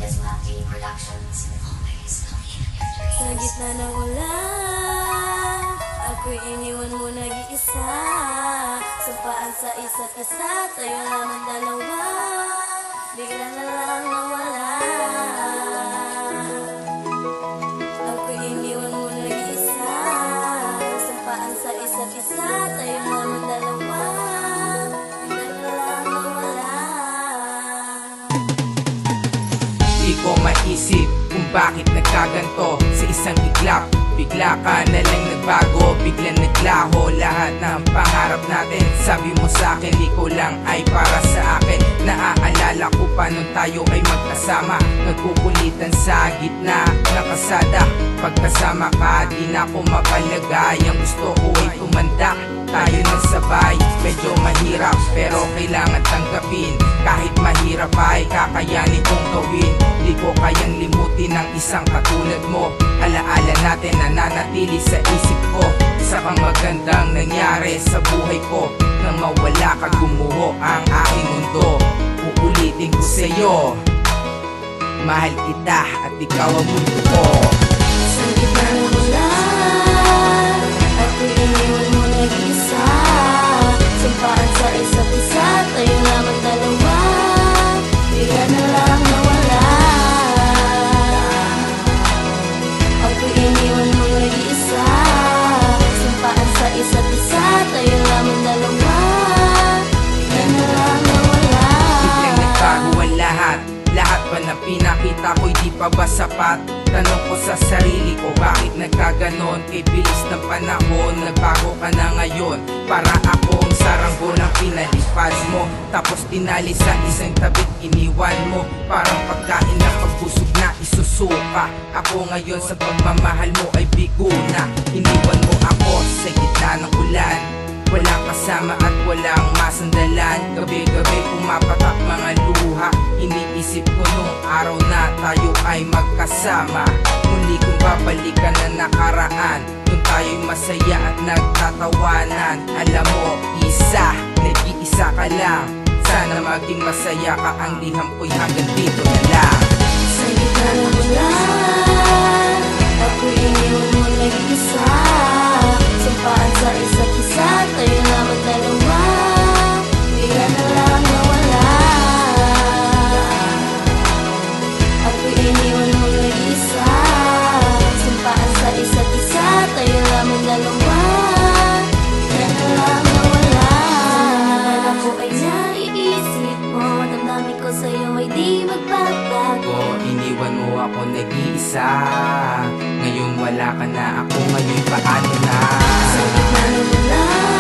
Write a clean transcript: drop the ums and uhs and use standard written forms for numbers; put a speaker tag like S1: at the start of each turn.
S1: Sa gitna ng ulan, ako'y iniwan mo nag-iisa. Sumpaan sa isa't isa, tayo naman dalawa. Bigla na lang nawala. Ako'y iniwan mo nag-iisa. Sumpaan sa isa't isa, tayo naman dalawa. Bigla na lang nawala.
S2: Di ko maisip kung bakit nagkaganto. Sa isang iglap, bigla ka na lang nagbago. Biglang naglaho lahat ng pangarap natin. Sabi mo sa akin, di ko lang ay para sa akin. Naaalala ko pa nung tayo ay magkasama, nagkukulitan sa gitna ng kasada. Pagkasama ka, di na ako mapalagay. Ang gusto ko ay tumanda, tayo ng sabay. Medyo mahirap pero kailangan tanggapin. Kahit mahirap ay kakayanin kong gawin. Di ko kayang limutin ang isang katulad mo. Alaala natin nananatili sa isip ko. Isa kang magandang nangyari sa buhay ko. Nang mawala ka, gumuho ang aking mundo. Uulitin ko sa'yo, mahal kita at ikaw ang mundo ko.
S1: Sa gitna ng ulan, ako'y iniwan mo nag-isa. Sumpaan sa isa't isa, tayo naman dalawa. Bigla na lang nawala. Ako'y iniwan mo nag-isa. Sumpaan sa isa't isa, tayo naman dalawa. Bigla na lang nawala.
S2: Biglang nagbago ang lahat. Lahat pa na pinakita ko'y di pa ba sapat? Tanong ko sa sarili ko, bakit nagkaganon? Kay bilis ng panahon, nagbago ka na ngayon. Para akong saranggo ng pinalipad mo, tapos tinali sa isang tabit iniwan mo. Parang pagkain na pagbusog na isusuka. Ako ngayon sa pagmamahal mo ay bigo na. Iniwan mo ako sa gitna ng ulan. Walang kasama at walang masandalan. Gabi-gabi pumapatak mga luha. Iniisip ko nung araw na tayo ay magkasama. Muli kong babalikan na nakaraan, nung tayo'y masaya at nagtatawanan. Alam mo, nag-iisa ka lang. Sana maging masaya ka, ang liham ko'y hanggang dito na lang.
S1: Sa gitna ng ulan, ako'y iniwan mo nag-isa. Sumpaan sa isa't isa, tayo naman dalawa. Bigla na lang nawala. Ako'y iniwan mo nag-isa. Sumpaan sa isa't isa, tayo naman dalawa. Bigla na lang nawala. Sa ako ay naiisip mo, damdamin ko sa'yo ay di magbabago.
S2: Iniwan mo ako nag-iisa. Ngayon wala ka na, ako ngayon paano na?
S1: Sa gitna ng ulan,